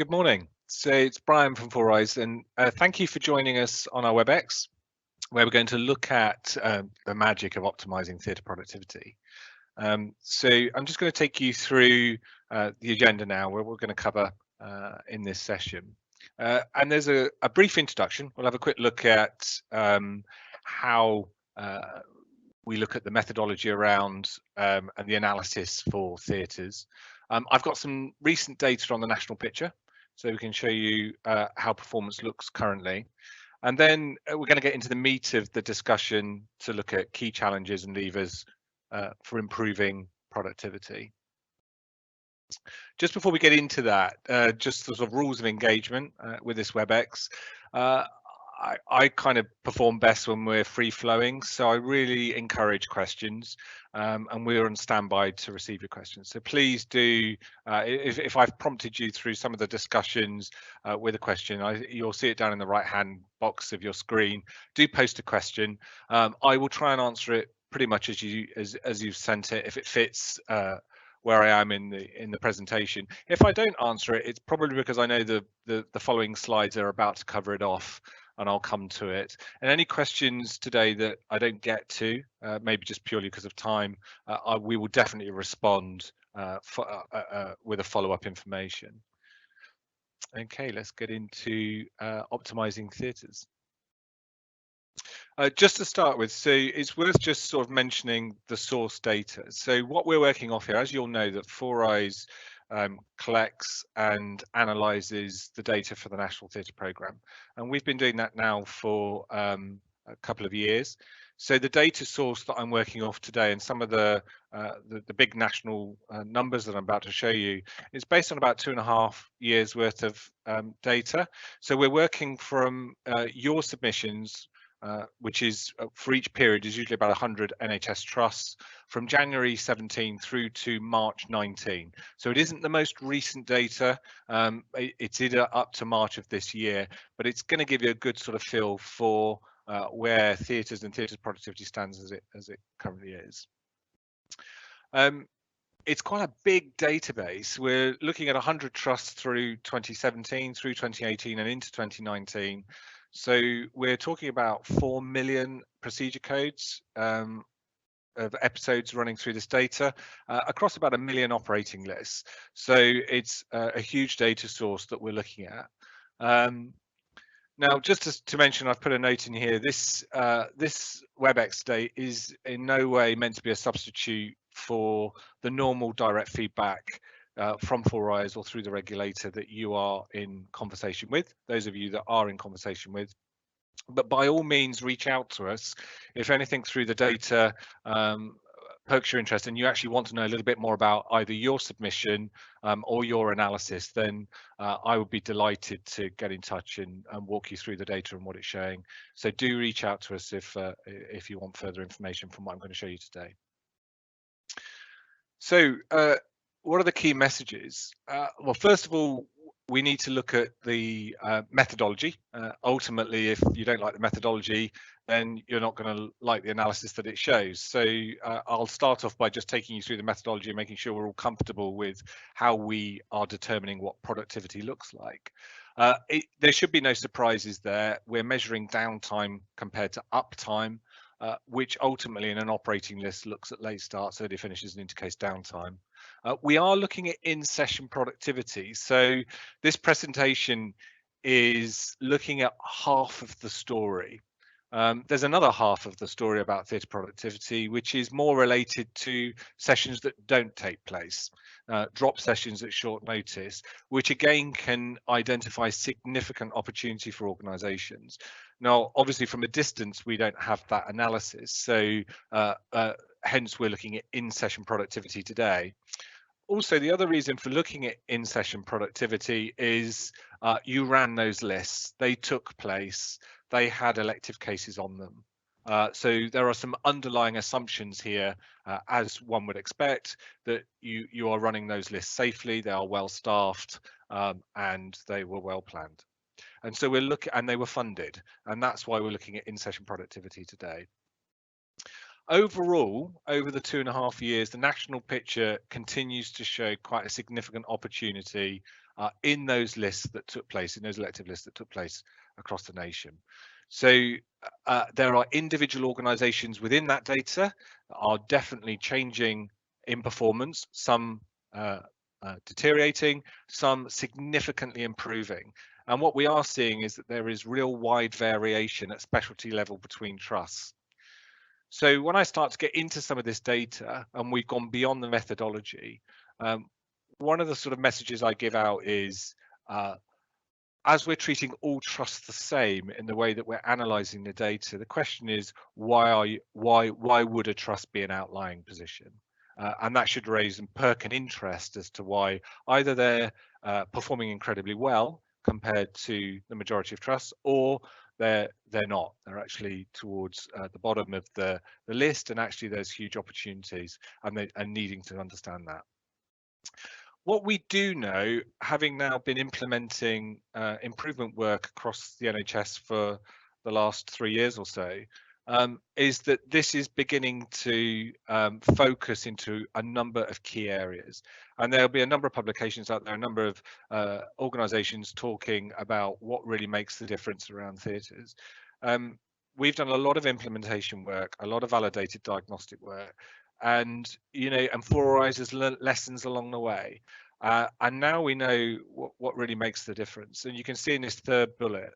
Good morning. So it's Brian from Four Eyes, and thank you for joining us on our WebEx, where we're going to look at the magic of optimizing theatre productivity. So I'm just going to take you through the agenda now, where we're going to cover in this session. And there's a brief introduction. We'll have a quick look at how we look at the methodology around and the analysis for theatres. I've got some recent data on the national picture, so we can show you how performance looks currently. And then we're going to get into the meat of the discussion to look at key challenges and levers for improving productivity. Just before we get into that, just the sort of rules of engagement with this WebEx. I kind of perform best when we're free flowing, so I really encourage questions, and we're on standby to receive your questions. So please do, if I've prompted you through some of the discussions with a question, you'll see it down in the right hand box of your screen. Do post a question. I will try and answer it pretty much as you've sent it, if it fits where I am in the presentation. If I don't answer it, it's probably because I know the following slides are about to cover it off, and I'll come to it. And any questions today that I don't get to, maybe just purely because of time, we will definitely respond with a follow-up information. Okay, let's get into optimizing theatres. Just to start with, so it's worth just sort of mentioning the source data. So what we're working off here, as you'll know, that Four Eyes collects and analyzes the data for the National Theatre Programme, and we've been doing that now for a couple of years. So the data source that I'm working off today, and some of the big national numbers that I'm about to show you, is based on about 2.5 years worth of data. So we're working from your submissions, which is for each period is usually about 100 NHS trusts, from January 17 through to March 19. So it isn't the most recent data. It's either up to March of this year, but it's going to give you a good sort of feel for where theatres and theatres productivity stands as it currently is. It's quite a big database. We're looking at 100 trusts through 2017, through 2018 and into 2019. So we're talking about 4 million procedure codes of episodes running through this data across about 1 million operating lists. So it's a huge data source that we're looking at. Now, just to mention, I've put a note in here. This WebEx day is in no way meant to be a substitute for the normal direct feedback from Four Eyes or through the regulator that you are in conversation with, those of you that are in conversation with. But by all means, reach out to us if anything through the data perks your interest and you actually want to know a little bit more about either your submission or your analysis. Then I would be delighted to get in touch and walk you through the data and what it's showing. So do reach out to us if you want further information from what I'm going to show you today. So what are the key messages? Well, first of all, we need to look at the methodology. Ultimately, if you don't like the methodology, then you're not going to like the analysis that it shows. So I'll start off by just taking you through the methodology and making sure we're all comfortable with how we are determining what productivity looks like. There should be no surprises there. We're measuring downtime compared to uptime, which ultimately in an operating list looks at late starts, early finishes and intercase downtime. We are looking at in-session productivity. So this presentation is looking at half of the story. There's another half of the story about theatre productivity, which is more related to sessions that don't take place, drop sessions at short notice, which again can identify significant opportunity for organisations. Now, obviously, from a distance, we don't have that analysis, so hence we're looking at in-session productivity today. Also, the other reason for looking at in-session productivity is you ran those lists, they took place, they had elective cases on them. So there are some underlying assumptions here, as one would expect, that you are running those lists safely, they are well staffed, and they were well planned. And so we're looking, and they were funded, and that's why we're looking at in-session productivity today. Overall, over the 2.5 years, the national picture continues to show quite a significant opportunity in those lists that took place, in those elective lists that took place across the nation. So there are individual organisations within that data that are definitely changing in performance, some deteriorating, some significantly improving. And what we are seeing is that there is real wide variation at specialty level between trusts. So when I start to get into some of this data and we've gone beyond the methodology, one of the sort of messages I give out is as we're treating all trusts the same in the way that we're analysing the data, the question is why would a trust be an outlying position? And that should raise and perk an interest as to why either they're performing incredibly well compared to the majority of trusts, or they're not. They're actually towards the bottom of the list, and actually there's huge opportunities, and needing to understand that. What we do know, having now been implementing improvement work across the NHS for the last 3 years or so, is that this is beginning to focus into a number of key areas. And there'll be a number of publications out there, a number of organisations talking about what really makes the difference around theatres. We've done a lot of implementation work, a lot of validated diagnostic work, and and 4Eyes has learnt lessons along the way. And now we know what really makes the difference. And you can see in this third bullet,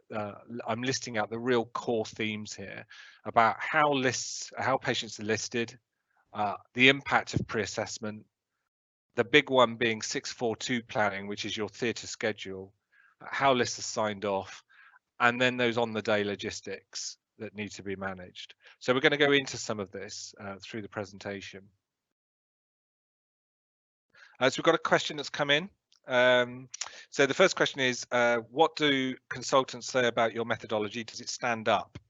I'm listing out the real core themes here about how patients are listed, the impact of pre-assessment, the big one being 642 planning, which is your theatre schedule, how lists are signed off, and then those on-the-day logistics that need to be managed. So we're going to go into some of this through the presentation. So we've got a question that's come in. So the first question is, what do consultants say about your methodology? Does it stand up?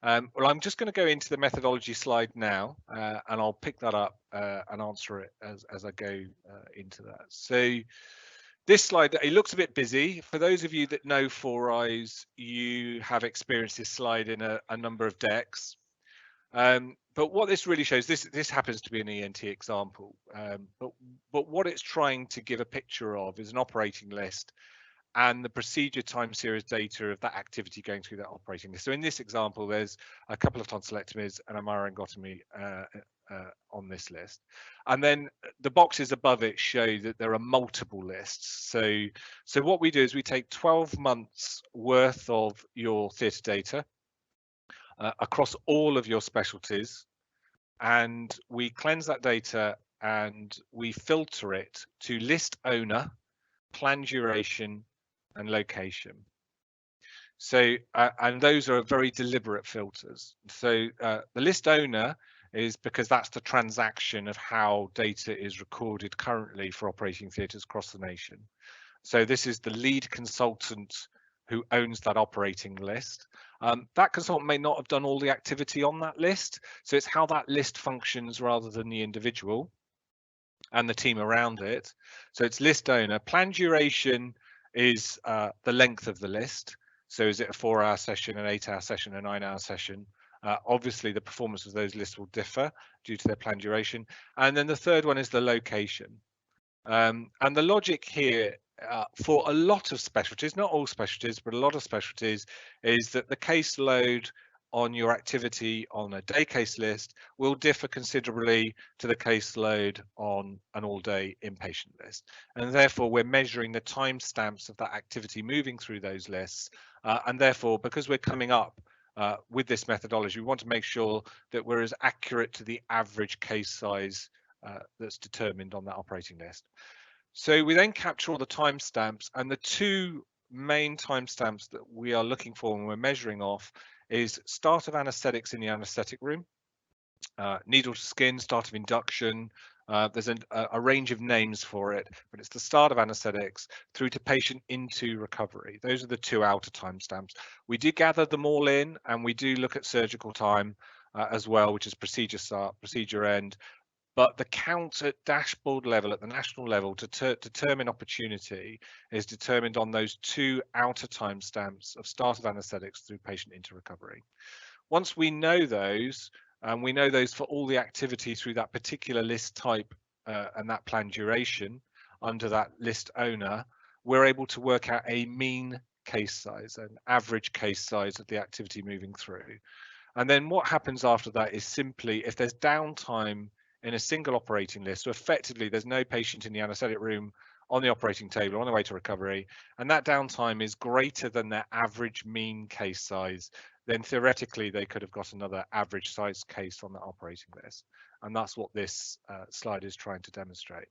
Well, I'm just going to go into the methodology slide now, and I'll pick that up and answer it as I go into that. So this slide, it looks a bit busy. For those of you that know 4Eyes, you have experienced this slide in a number of decks. But what this really shows, this happens to be an ENT example, but what it's trying to give a picture of is an operating list and the procedure time series data of that activity going through that operating list. So in this example, there's a couple of tonsillectomies and a myelongotomy on this list. And then the boxes above it show that there are multiple lists. So what we do is we take 12 months worth of your theatre data across all of your specialties, and we cleanse that data and we filter it to list owner, plan duration, and location. So and those are very deliberate filters. So the list owner is because that's the transaction of how data is recorded currently for operating theatres across the nation. So this is the lead consultant who owns that operating list. That consultant may not have done all the activity on that list, so it's how that list functions rather than the individual and the team around it. So it's list owner. Plan duration is the length of the list. So is it a 4-hour session, an 8-hour session, a 9-hour session? Obviously, the performance of those lists will differ due to their plan duration. And then the third one is the location. And the logic here for a lot of specialties, not all specialties, but a lot of specialties, is that the caseload on your activity on a day case list will differ considerably to the caseload on an all-day inpatient list. And therefore, we're measuring the timestamps of that activity moving through those lists. And therefore, because we're coming up with this methodology, we want to make sure that we're as accurate to the average case size that's determined on that operating list. So we then capture all the timestamps, and the two main timestamps that we are looking for when we're measuring off is start of anaesthetics in the anaesthetic room, needle to skin, start of induction. There's a range of names for it, but it's the start of anaesthetics through to patient into recovery. Those are the two outer timestamps. We do gather them all in, and we do look at surgical time as well, which is procedure start, procedure end. But the count at dashboard level, at the national level, to determine opportunity is determined on those two outer timestamps of start of anaesthetics through patient into recovery. Once we know those, and we know those for all the activity through that particular list type and that plan duration under that list owner, we're able to work out a mean case size, an average case size of the activity moving through. And then what happens after that is simply, if there's downtime in a single operating list, so effectively there's no patient in the anaesthetic room on the operating table on the way to recovery, and that downtime is greater than their average mean case size, then theoretically they could have got another average size case on the operating list. And that's what this slide is trying to demonstrate.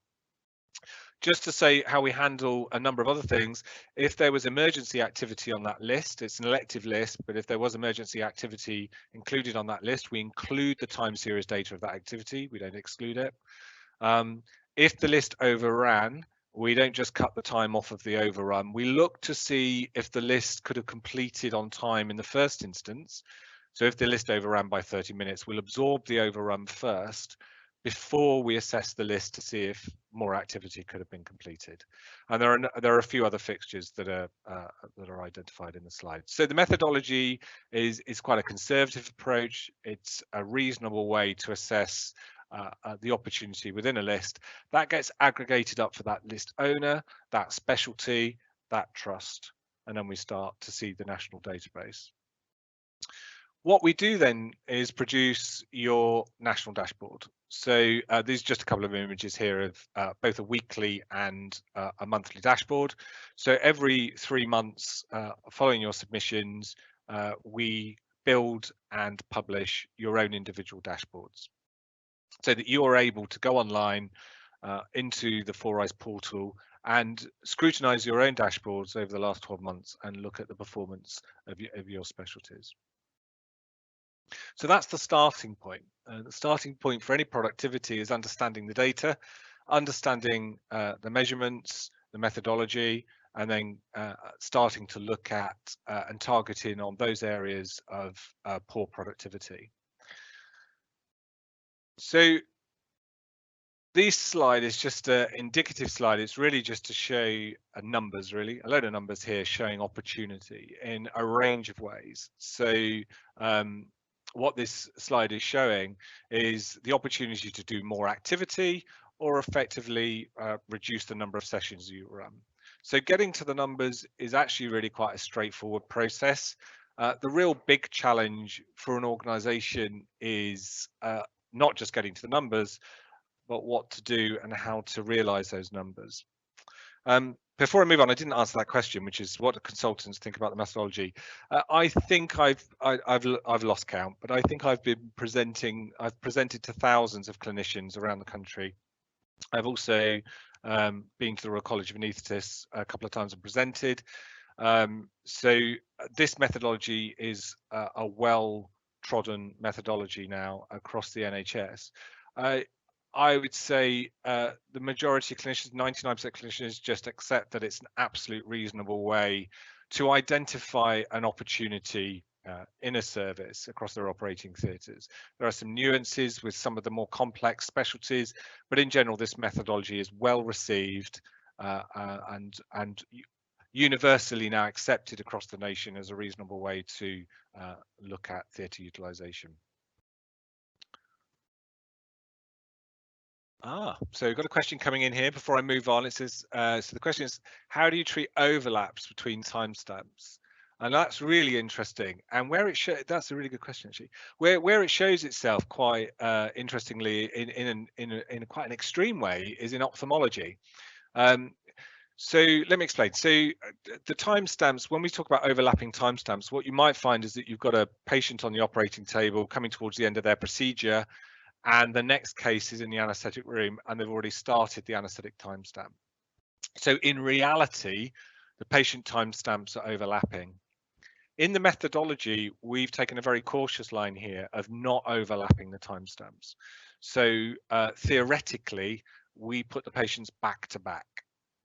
Just to say how we handle a number of other things, if there was emergency activity on that list, it's an elective list, but if there was emergency activity included on that list, we include the time series data of that activity, we don't exclude it. If the list overran, we don't just cut the time off of the overrun, we look to see if the list could have completed on time in the first instance. So if the list overran by 30 minutes, we'll absorb the overrun first before we assess the list to see if more activity could have been completed. And there are a few other fixtures that are identified in the slide. So the methodology is quite a conservative approach. It's a reasonable way to assess the opportunity within a list that gets aggregated up for that list owner, that specialty, that trust, and then we start to see the national database. What we do then is produce your national dashboard. So these are just a couple of images here of both a weekly and a monthly dashboard. So every 3 months following your submissions, we build and publish your own individual dashboards so that you are able to go online into the 4eyes portal and scrutinize your own dashboards over the last 12 months and look at the performance of your specialties. So that's the starting point. The starting point for any productivity is understanding the data, understanding the measurements, the methodology, and then starting to look at and target in on those areas of poor productivity. So this slide is just an indicative slide. It's really just to show numbers, really, a load of numbers here showing opportunity in a range of ways. So what this slide is showing is the opportunity to do more activity or effectively reduce the number of sessions you run. So getting to the numbers is actually really quite a straightforward process. The real big challenge for an organization is not just getting to the numbers, but what to do and how to realize those numbers. Before I move on, I didn't answer that question, which is what do consultants think about the methodology? I think I've lost count, but I think I've presented to thousands of clinicians around the country. I've also been to the Royal College of Anaesthetists a couple of times and presented. So this methodology is a well-trodden methodology now across the NHS. I would say the majority of clinicians, 99% of clinicians, just accept that it's an absolute reasonable way to identify an opportunity in a service across their operating theatres. There are some nuances with some of the more complex specialties, but in general, this methodology is well received and universally now accepted across the nation as a reasonable way to look at theatre utilisation. So we've got a question coming in here before I move on. It says, so the question is, how do you treat overlaps between timestamps? And that's really interesting. And where it shows, that's a really good question actually. Where it shows itself quite interestingly in quite an extreme way is in ophthalmology. So let me explain. So the timestamps, when we talk about overlapping timestamps, what you might find is that you've got a patient on the operating table coming towards the end of their procedure, and the next case is in the anaesthetic room and they've already started the anaesthetic timestamp. So in reality, the patient timestamps are overlapping. In the methodology, we've taken a very cautious line here of not overlapping the timestamps. So theoretically, we put the patients back to back.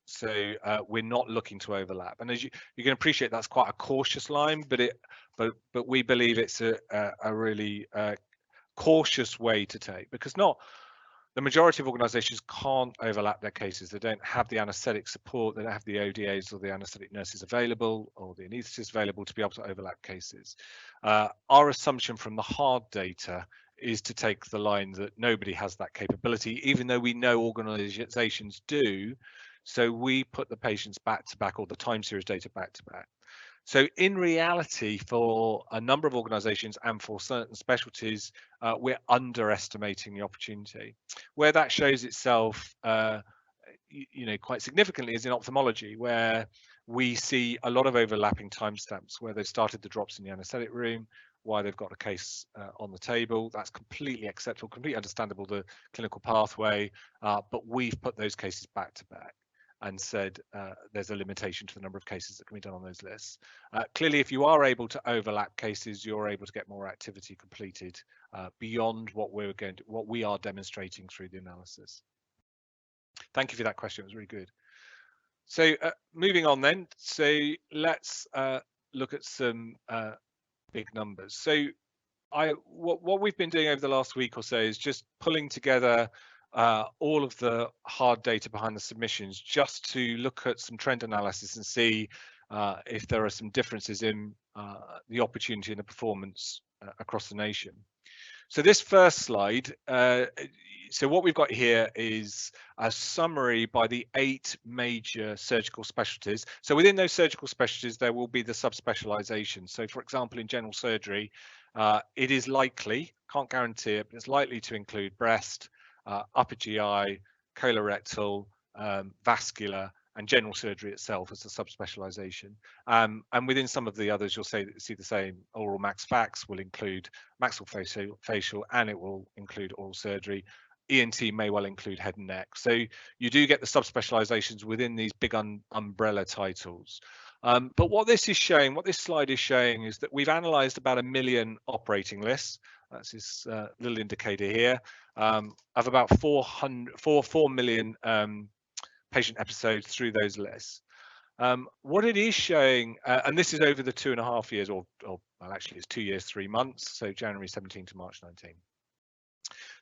So we're not looking to overlap. And as you can appreciate, that's quite a cautious line, but we believe it's a really cautious way to take, because the majority of organizations can't overlap their cases. They don't have the anesthetic support, they don't have the ODAs or the anesthetic nurses available or the anaesthetists available to be able to overlap cases. Our assumption from the hard data is to take the line that nobody has that capability, even though we know organizations do. So we put the patients back to back, or the time series data back to back. So in reality, for a number of organizations and for certain specialties, we're underestimating the opportunity. Where that shows itself quite significantly is in ophthalmology, where we see a lot of overlapping timestamps, where they've started the drops in the anesthetic room, why they've got a case on the table. That's completely acceptable, completely understandable, the clinical pathway, but we've put those cases back to back and said there's a limitation to the number of cases that can be done on those lists. Clearly, if you are able to overlap cases, you're able to get more activity completed beyond what we are demonstrating through the analysis. Thank you for that question. It was really good. So moving on then. So let's look at some big numbers. So what we've been doing over the last week or so is just pulling together all of the hard data behind the submissions, just to look at some trend analysis and see if there are some differences in the opportunity and the performance across the nation. So this first slide, so what we've got here is a summary by the 8 major surgical specialties. So within those surgical specialties, there will be the subspecializations. So for example, in general surgery, it is likely, can't guarantee it, but it's likely to include breast, upper GI, colorectal, vascular, and general surgery itself as a subspecialization. And within some of the others, you'll see the same. Oral max fax will include maxillofacial, and it will include oral surgery. ENT may well include head and neck. So you do get the subspecializations within these big umbrella titles. But what this slide is showing is that we've analyzed about 1 million operating lists. That's this little indicator here, of about 4 million patient episodes through those lists. What it is showing, and this is over the 2.5 years, or well, actually it's 2 years, 3 months, so January 17 to March 19.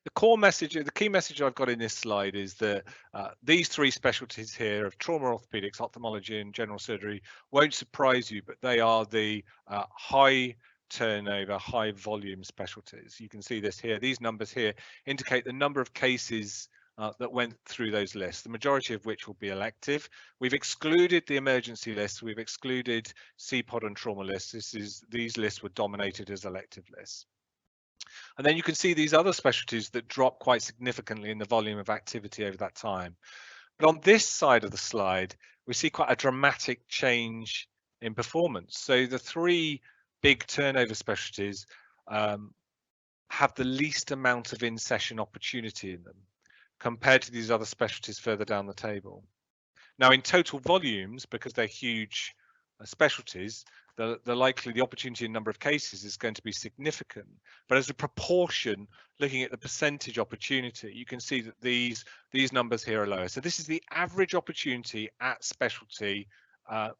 The key message I've got in this slide is that these 3 specialties here of trauma, orthopedics, ophthalmology, and general surgery won't surprise you, but they are the high turnover, high volume specialties. You can see this here. These numbers here indicate the number of cases that went through those lists, the majority of which will be elective. We've excluded the emergency lists. We've excluded CPOD and trauma lists. These lists were dominated as elective lists. And then you can see these other specialties that drop quite significantly in the volume of activity over that time. But on this side of the slide, we see quite a dramatic change in performance. So the 3 big turnover specialties have the least amount of in-session opportunity in them compared to these other specialties further down the table. Now, in total volumes, because they're huge specialties, the opportunity in number of cases is going to be significant. But as a proportion, looking at the percentage opportunity, you can see that these numbers here are lower. So this is the average opportunity at specialty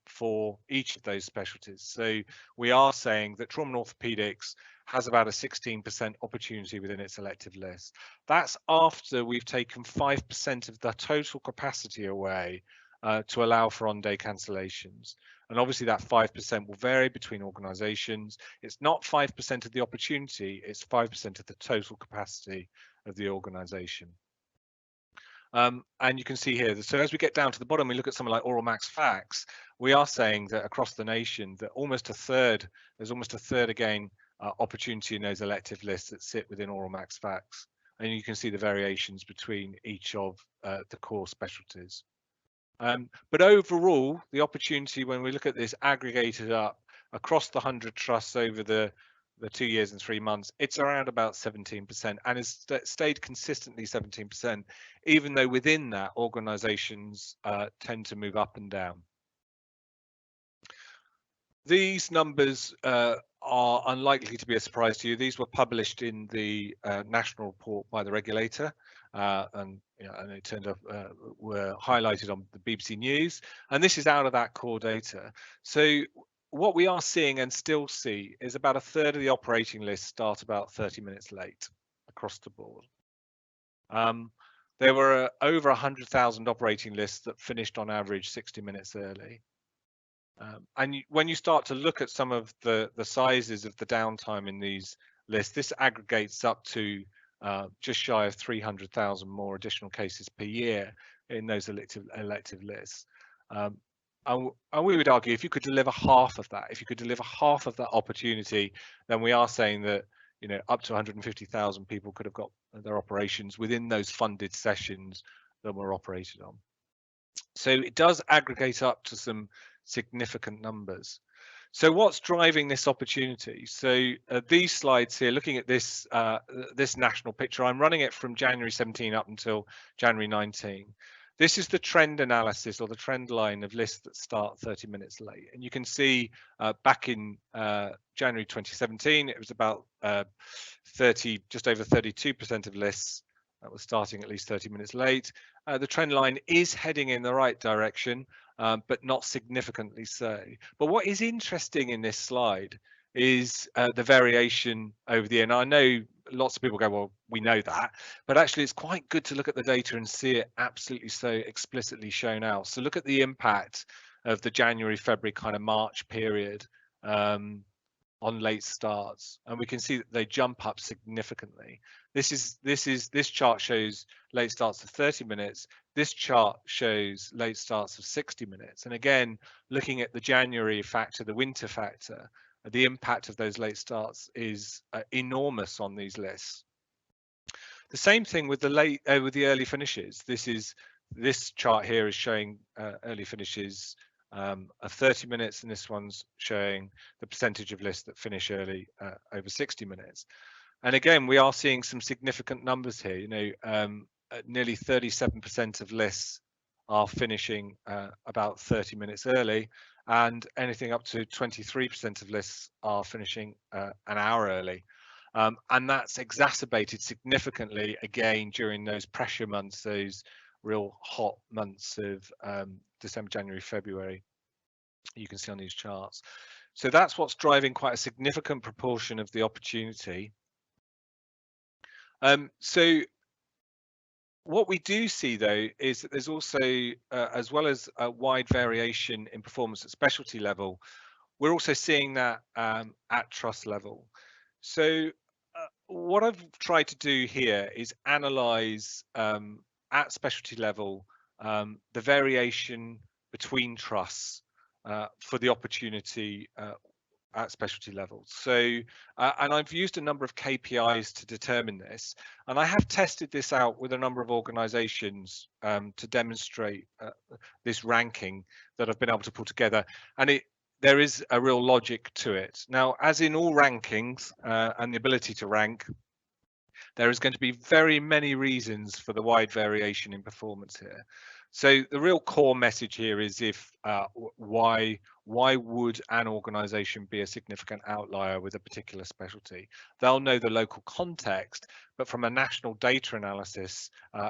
for each of those specialties. So we are saying that trauma and orthopedics has about a 16% opportunity within its elective list. That's after we've taken 5% of the total capacity away to allow for on-day cancellations. And obviously that 5% will vary between organizations. It's not 5% of the opportunity, it's 5% of the total capacity of the organization. And you can see here, so as we get down to the bottom, we look at something like oral max fax, we are saying that across the nation that there's almost a third again opportunity in those elective lists that sit within oral max fax. And you can see the variations between each of the core specialties. But overall, the opportunity, when we look at this aggregated up across the 100 trusts over the 2 years and 3 months, it's around about 17%, and has stayed consistently 17%, even though within that organizations tend to move up and down. These numbers are unlikely to be a surprise to you. These were published in the national report by the regulator, and it turned up were highlighted on the BBC News, and this is out of that core data. So what we are seeing and still see is about a third of the operating lists start about 30 minutes late across the board. There were over 100,000 operating lists that finished on average 60 minutes early. And when you start to look at some of the sizes of the downtime in these list. This aggregates up to just shy of 300,000 more additional cases per year in those elective lists. And we would argue if you could deliver half of that, if you could deliver half of that opportunity, then we are saying that up to 150,000 people could have got their operations within those funded sessions that were operated on. So it does aggregate up to some significant numbers. So what's driving this opportunity? So these slides here, looking at this this national picture, I'm running it from January 17 up until January 19. This is the trend analysis or the trend line of lists that start 30 minutes late. And you can see back in January 2017, it was about just over 32% of lists that were starting at least 30 minutes late. The trend line is heading in the right direction, but not significantly so. But what is interesting in this slide is the variation over the year. And I know lots of people go, well, we know that, but actually it's quite good to look at the data and see it absolutely so explicitly shown out. So look at the impact of the January, February kind of March period on late starts, and we can see that they jump up significantly. This chart shows late starts of 30 minutes. This chart shows late starts of 60 minutes. And again, looking at the January factor, the winter factor, the impact of those late starts is enormous on these lists. The same thing with the early finishes. This chart here is showing early finishes of 30 minutes, and this one's showing the percentage of lists that finish early over 60 minutes. And again, we are seeing some significant numbers here. Nearly 37% of lists are finishing about 30 minutes early, and anything up to 23% of lists are finishing an hour early. And that's exacerbated significantly again during those pressure months, those real hot months of December, January, February. You can see on these charts. So that's what's driving quite a significant proportion of the opportunity. So what we do see, though, is that there's also, as well as a wide variation in performance at specialty level, we're also seeing that at trust level. So what I've tried to do here is analyze at specialty level the variation between trusts for the opportunity at specialty levels. So, and I've used a number of KPIs to determine this, and I have tested this out with a number of organizations to demonstrate this ranking that I've been able to pull together, and there is a real logic to it. Now, as in all rankings and the ability to rank, there is going to be very many reasons for the wide variation in performance here. So the real core message here is why would an organization be a significant outlier with a particular specialty? They'll know the local context, but from a national data analysis,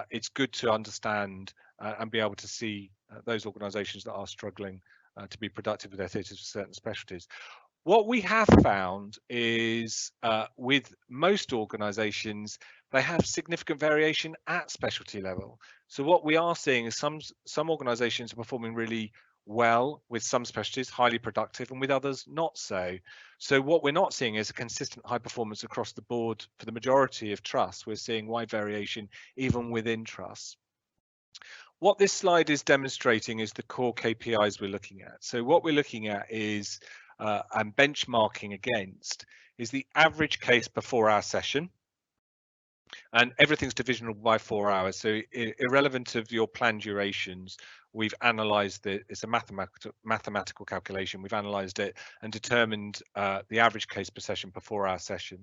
it's good to understand and be able to see those organizations that are struggling to be productive with their theatres for certain specialties. What we have found is with most organizations, they have significant variation at specialty level. So what we are seeing is some organizations are performing really well with some specialties, highly productive, and with others not so. So what we're not seeing is a consistent high performance across the board for the majority of trusts. We're seeing wide variation even within trusts. What this slide is demonstrating is the core KPIs we're looking at. So what we're looking at is and benchmarking against is the average case per 4-hour session, and everything's divisional by 4 hours. So irrelevant of your planned durations, we've analysed it. It's a mathematical calculation. We've analysed it and determined the average case per session per 4-hour session.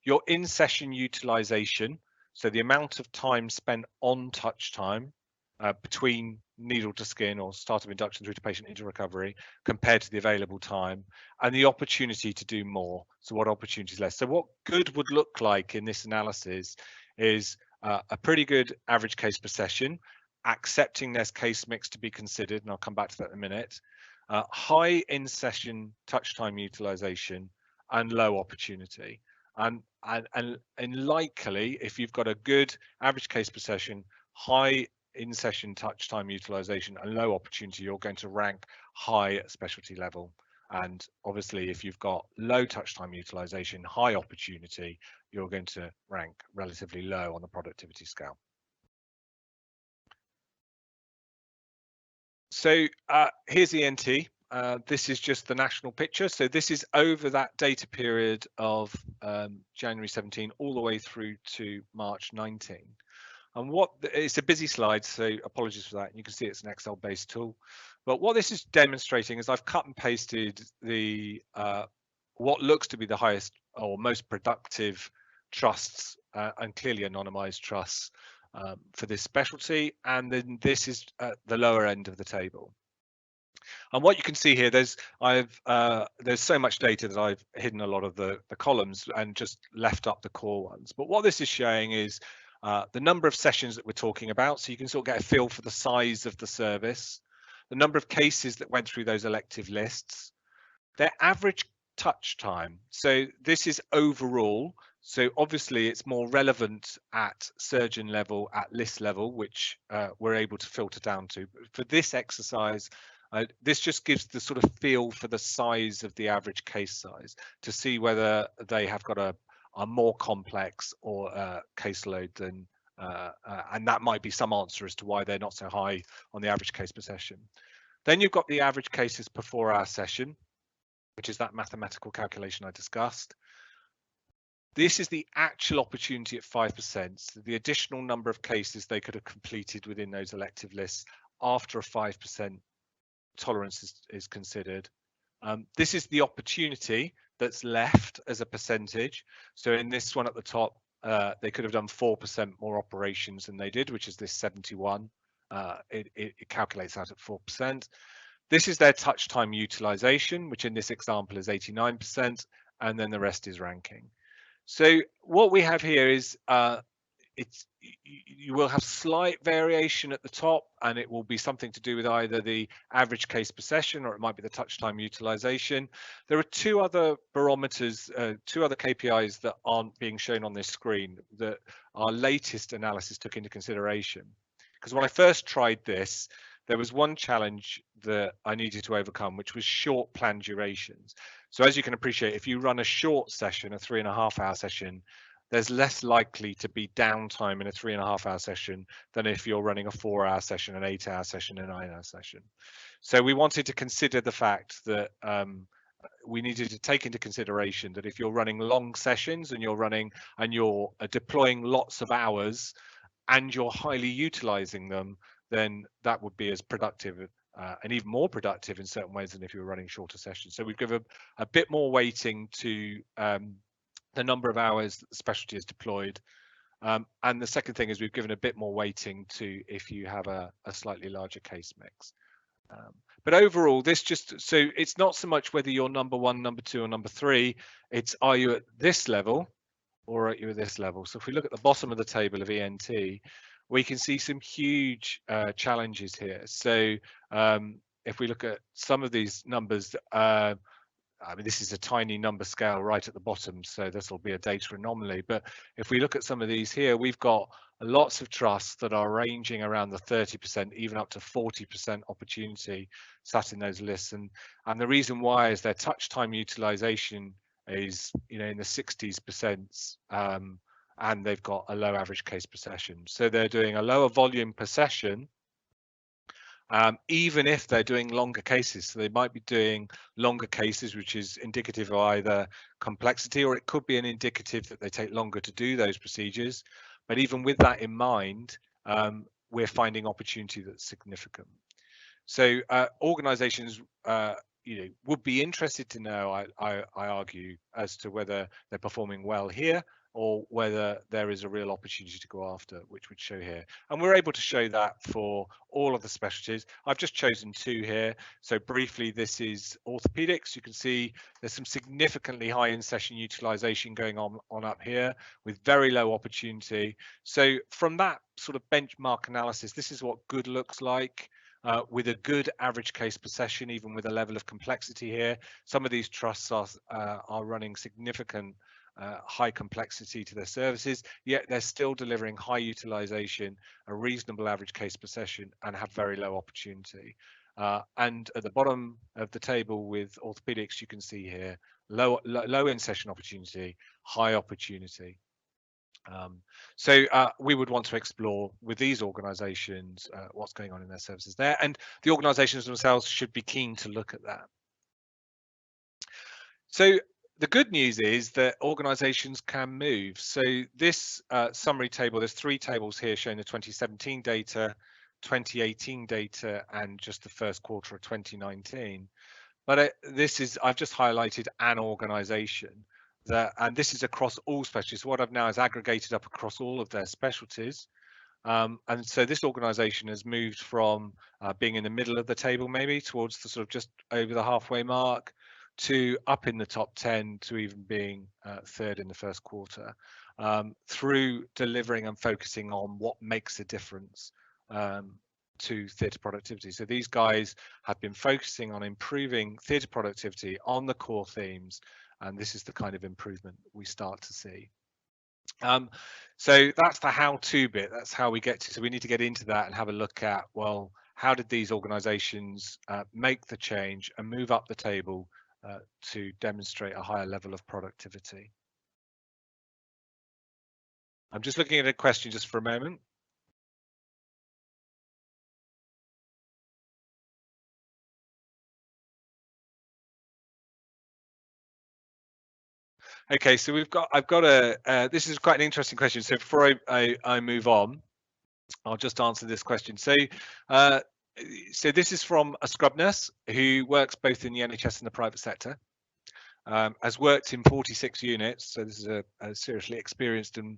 Your in-session utilisation, so the amount of time spent on touch time between needle to skin or start of induction through to patient into recovery compared to the available time, and the opportunity to do more. So what opportunities less? So what good would look like in this analysis is a pretty good average case per session, accepting there's case mix to be considered, and I'll come back to that in a minute, high in-session touch time utilization and low opportunity. And likely, if you've got a good average case per session, high in-session touch time utilization and low opportunity, you're going to rank high at specialty level. And obviously, if you've got low touch time utilization, high opportunity, you're going to rank relatively low on the productivity scale. So here's ENT. This is just the national picture. So this is over that data period of January 17 all the way through to March 19. And it's a busy slide, so apologies for that. You can see it's an Excel-based tool. But what this is demonstrating is I've cut and pasted the what looks to be the highest or most productive trusts and clearly anonymized trusts for this specialty, and then this is at the lower end of the table. And what you can see here, there's so much data that I've hidden a lot of the columns and just left up the core ones. But what this is showing is the number of sessions that we're talking about, so you can sort of get a feel for the size of the service, the number of cases that went through those elective lists, their average touch time. So this is overall. So obviously it's more relevant at surgeon level, at list level, which we're able to filter down to. But for this exercise, this just gives the sort of feel for the size of the average case size to see whether they have got a more complex or caseload than, and that might be some answer as to why they're not so high on the average case per session. Then you've got the average cases per 4-hour session, which is that mathematical calculation I discussed. This is the actual opportunity at 5%, so the additional number of cases they could have completed within those elective lists after a 5% tolerance is considered. This is the opportunity that's left as a percentage. So in this one at the top, they could have done 4% more operations than they did, which is this 71. It calculates out at 4%. This is their touch time utilization, which in this example is 89%, and then the rest is ranking. So what we have here is you will have slight variation at the top, and it will be something to do with either the average case per session or it might be the touch time utilization. There are two other barometers, two other KPIs that aren't being shown on this screen that our latest analysis took into consideration. Because when I first tried this, there was one challenge that I needed to overcome, which was short plan durations. So as you can appreciate, if you run a short session, a 3.5-hour session, there's less likely to be downtime in a 3.5-hour session than if you're running a 4-hour session, an 8-hour session, a 9-hour session. So we wanted to consider the fact that we needed to take into consideration that if you're running long sessions and you're deploying lots of hours and you're highly utilizing them, then that would be as productive and even more productive in certain ways than if you were running shorter sessions. So we've given a bit more weighting to the number of hours that the specialty is deployed. And the second thing is we've given a bit more weighting to if you have a slightly larger case mix. But overall, this so it's not so much whether you're number 1, number 2, or number 3, it's are you at this level or are you at this level? So if we look at the bottom of the table of ENT, we can see some huge challenges here. So if we look at some of these numbers, I mean, this is a tiny number scale right at the bottom, so this will be a data anomaly. But if we look at some of these here, we've got lots of trusts that are ranging around the 30%, even up to 40% opportunity sat in those lists. And the reason why is their touch time utilization is, in the 60s%, and they've got a low average case per session. So they're doing a lower volume per session, even if they're doing longer cases. So they might be doing longer cases, which is indicative of either complexity, or it could be an indicative that they take longer to do those procedures. But even with that in mind, we're finding opportunity that's significant. So organizations would be interested to know, I argue, as to whether they're performing well here or whether there is a real opportunity to go after, which would show here. And we're able to show that for all of the specialties. I've just chosen 2 here. So briefly, this is orthopedics. You can see there's some significantly high in-session utilization going on up here with very low opportunity. So from that sort of benchmark analysis, this is what good looks like. With a good average case per session, even with a level of complexity here. Some of these trusts are running significant high complexity to their services, yet they're still delivering high utilization, a reasonable average case per session, and have very low opportunity. And at the bottom of the table with orthopedics, you can see here low in session opportunity, high opportunity. So we would want to explore with these organisations what's going on in their services there, and the organisations themselves should be keen to look at that. So the good news is that organisations can move. So this summary table, there's 3 tables here showing the 2017 data, 2018 data, and just the first quarter of 2019. But I've just highlighted an organisation and this is across all specialties. What I've now is aggregated up across all of their specialties. And so this organisation has moved from being in the middle of the table, maybe towards the sort of just over the halfway mark, to up in the top 10, to even being third in the first quarter, through delivering and focusing on what makes a difference to theatre productivity. So these guys have been focusing on improving theatre productivity on the core themes, and this is the kind of improvement we start to see. So that's the how-to bit. That's how we get to. So we need to get into that and have a look at, well, how did these organisations make the change and move up the table to demonstrate a higher level of productivity? I'm just looking at a question just for a moment. Okay, so I've got this is quite an interesting question. So before I move on, I'll just answer this question. So this is from a scrub nurse who works both in the NHS and the private sector. Has worked in 46 units, so this is a seriously experienced and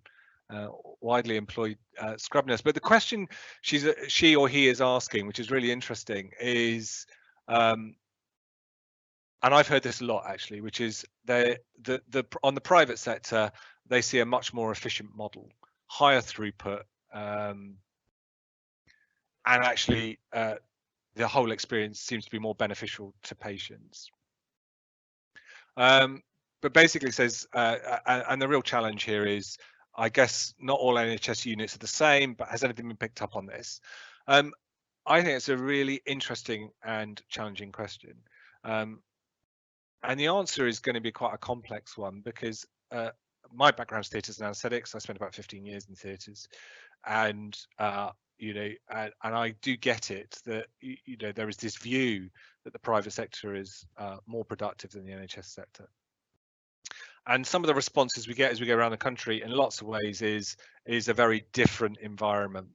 widely employed scrub nurse. But the question she or he is asking, which is really interesting, is and I've heard this a lot actually, which is on the private sector, they see a much more efficient model, higher throughput, and actually the whole experience seems to be more beneficial to patients. But basically says, and the real challenge here is, I guess not all NHS units are the same, but has anything been picked up on this? I think it's a really interesting and challenging question. And the answer is going to be quite a complex one, because my background is theatres and anaesthetics. I spent about 15 years in theatres, and you know, and I do get it that you know there is this view that the private sector is more productive than the NHS sector. And some of the responses we get as we go around the country, in lots of ways, is a very different environment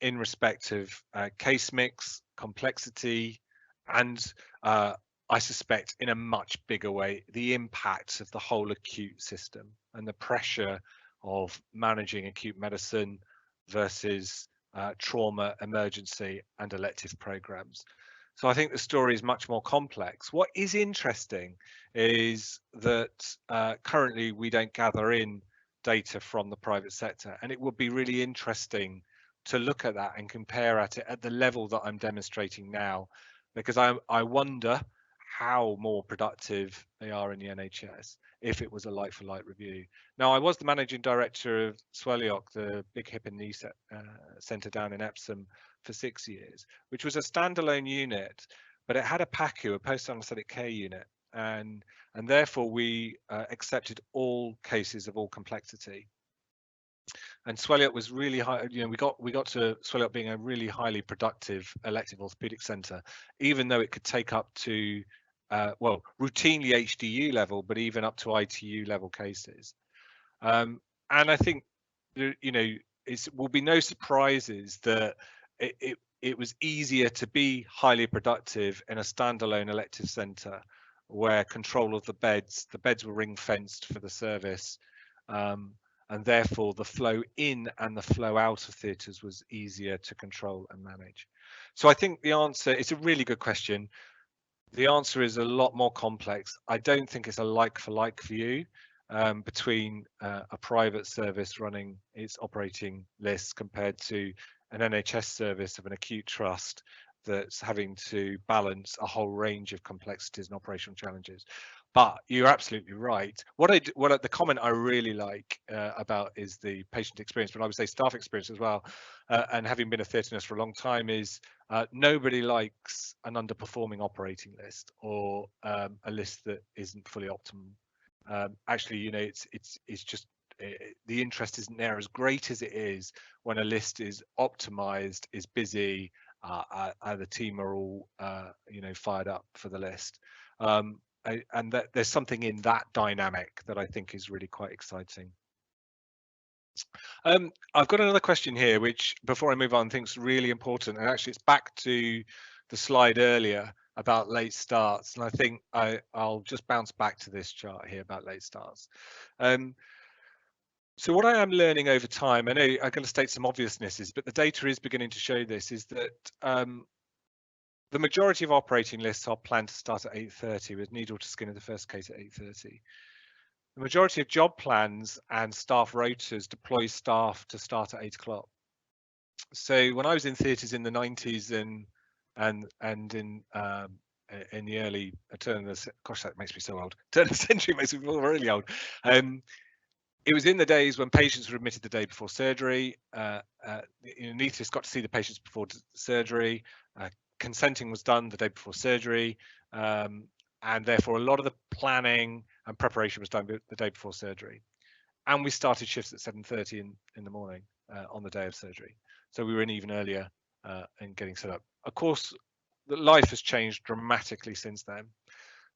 in respect of case mix, complexity, and I suspect in a much bigger way, the impact of the whole acute system and the pressure of managing acute medicine versus trauma, emergency, and elective programs. So I think the story is much more complex. What is interesting is that currently we don't gather in data from the private sector, and it would be really interesting to look at that and compare at it at the level that I'm demonstrating now, because I wonder how more productive they are in the NHS if it was a like-for-like review. Now, I was the managing director of Swelliok, the big hip and knee centre down in Epsom, for 6 years, which was a standalone unit, but it had a PACU, a post-anaesthetic care unit, and therefore we accepted all cases of all complexity. And Swelliok was really high. You know, we got to Swelliok being a really highly productive elective orthopaedic centre, even though it could take up to well, routinely HDU level, but even up to ITU level cases. And I think, you know, it will be no surprises that it was easier to be highly productive in a standalone elective centre where control of the beds were ring fenced for the service. And therefore the flow in and the flow out of theatres was easier to control and manage. So I think the answer, it's a really good question. The answer is a lot more complex. I don't think it's a like for like view between a private service running its operating lists compared to an NHS service of an acute trust that's having to balance a whole range of complexities and operational challenges. But you're absolutely right. What the comment I really like about is the patient experience, but I would say staff experience as well. And having been a theatre nurse for a long time, is Nobody likes an underperforming operating list or a list that isn't fully optimal. Actually, it's just the interest isn't there as great as it is when a list is optimized, is busy, the team are all fired up for the list. And that there's something in that dynamic that I think is really quite exciting. I've got another question here, which before I move on, I think is really important, and actually it's back to the slide earlier about late starts, and I think I'll just bounce back to this chart here about late starts. So what I am learning over time, I know I'm going to state some obviousnesses, but the data is beginning to show this, is that the majority of operating lists are planned to start at 8:30, with needle to skin in the first case at 8:30. The majority of job plans and staff rotas deploy staff to start at 8 o'clock. So when I was in theatres in the 90s and in the early turn of the, gosh, that makes me so old. Turn of the century makes me feel really old. It was in the days when patients were admitted the day before surgery. Anaesthetists got to see the patients before surgery. Consenting was done the day before surgery. And therefore a lot of the planning and preparation was done the day before surgery. And we started shifts at 7:30 in the morning on the day of surgery. So we were in even earlier in getting set up. Of course, life has changed dramatically since then.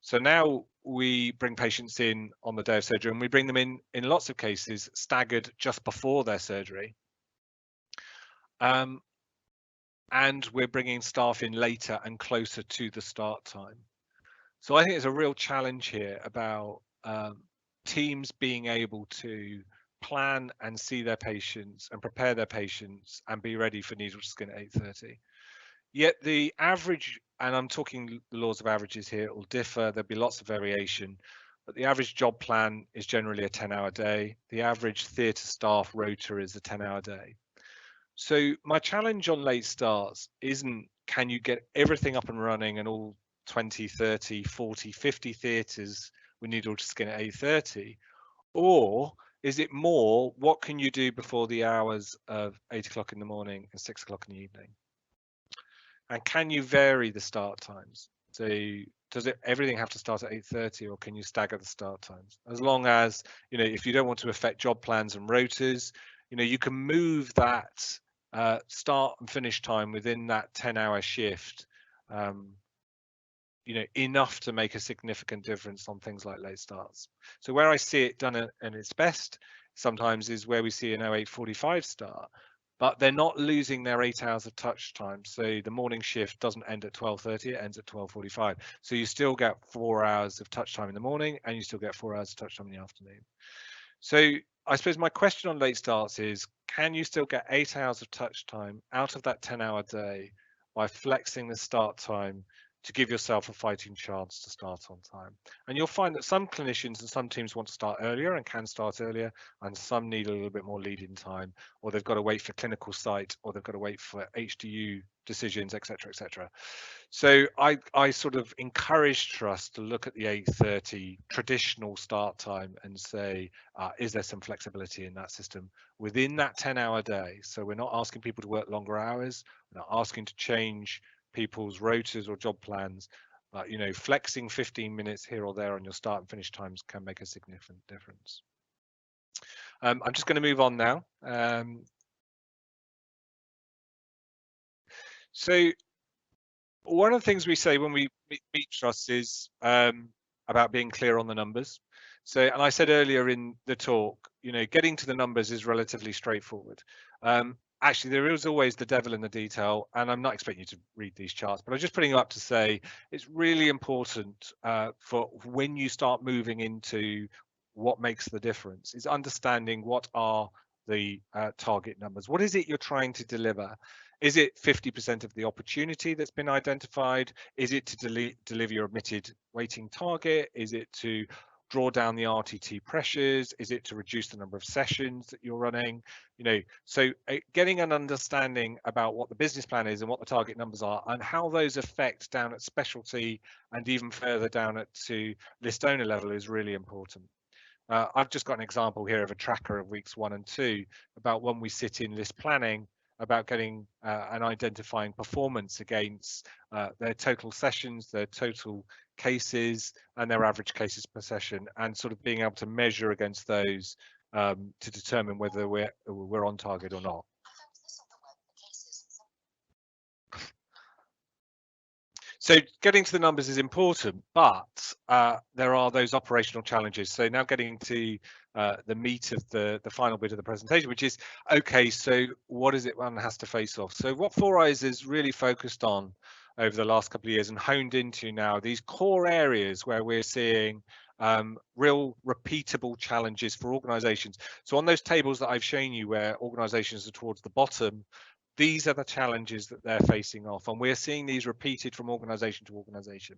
So now we bring patients in on the day of surgery, and we bring them in lots of cases staggered just before their surgery. And we're bringing staff in later and closer to the start time. So I think there's a real challenge here about teams being able to plan and see their patients and prepare their patients and be ready for needle to skin at 8:30. Yet the average, and I'm talking the laws of averages here, it will differ, there'll be lots of variation, but the average job plan is generally a 10-hour day. The average theatre staff rota is a 10-hour day. So my challenge on late starts isn't, can you get everything up and running and all 20, 30, 40, 50 theatres with needle to skin at 8:30? Or is it more, what can you do before the hours of 8 o'clock in the morning and 6 o'clock in the evening? And can you vary the start times? So does everything have to start at 8:30, or can you stagger the start times? As long as, if you don't want to affect job plans and rotas, you can move that start and finish time within that 10-hour shift, enough to make a significant difference on things like late starts. So where I see it done at its best sometimes is where we see an 08:45 start, but they're not losing their 8 hours of touch time. So the morning shift doesn't end at 12:30, it ends at 12:45. So you still get 4 hours of touch time in the morning, and you still get 4 hours of touch time in the afternoon. So I suppose my question on late starts is, can you still get 8 hours of touch time out of that 10-hour day by flexing the start time to give yourself a fighting chance to start on time? And you'll find that some clinicians and some teams want to start earlier and can start earlier, and some need a little bit more lead-in time, or they've got to wait for clinical site, or they've got to wait for HDU decisions, etc., etc. So I sort of encourage trust to look at the 8:30 traditional start time and say, is there some flexibility in that system within that 10-hour day? So we're not asking people to work longer hours, we're not asking to change people's rotas or job plans, but flexing 15 minutes here or there on your start and finish times can make a significant difference. I'm just going to move on now. So one of the things we say when we meet trusts is about being clear on the numbers. So, and I said earlier in the talk, getting to the numbers is relatively straightforward. Actually, there is always the devil in the detail, and I'm not expecting you to read these charts, but I'm just putting you up to say it's really important for when you start moving into what makes the difference is understanding what are the target numbers. What is it you're trying to deliver? Is it 50% of the opportunity that's been identified? Is it to deliver your admitted waiting target? Is it to draw down the RTT pressures? Is it to reduce the number of sessions that you're running? So getting an understanding about what the business plan is and what the target numbers are and how those affect down at specialty and even further down at to list owner level is really important. I've just got an example here of a tracker of weeks 1 and 2 about when we sit in list planning about getting and identifying performance against their total sessions, their total cases, and their average cases per session, and sort of being able to measure against those to determine whether we're on target or not. So getting to the numbers is important, but there are those operational challenges. So now getting to the meat of the final bit of the presentation, which is, okay, so what is it one has to face off? So what Four Eyes is really focused on over the last couple of years and honed into now, these core areas where we're seeing real repeatable challenges for organizations. So on those tables that I've shown you where organizations are towards the bottom, these are the challenges that they're facing off, and we're seeing these repeated from organization to organization.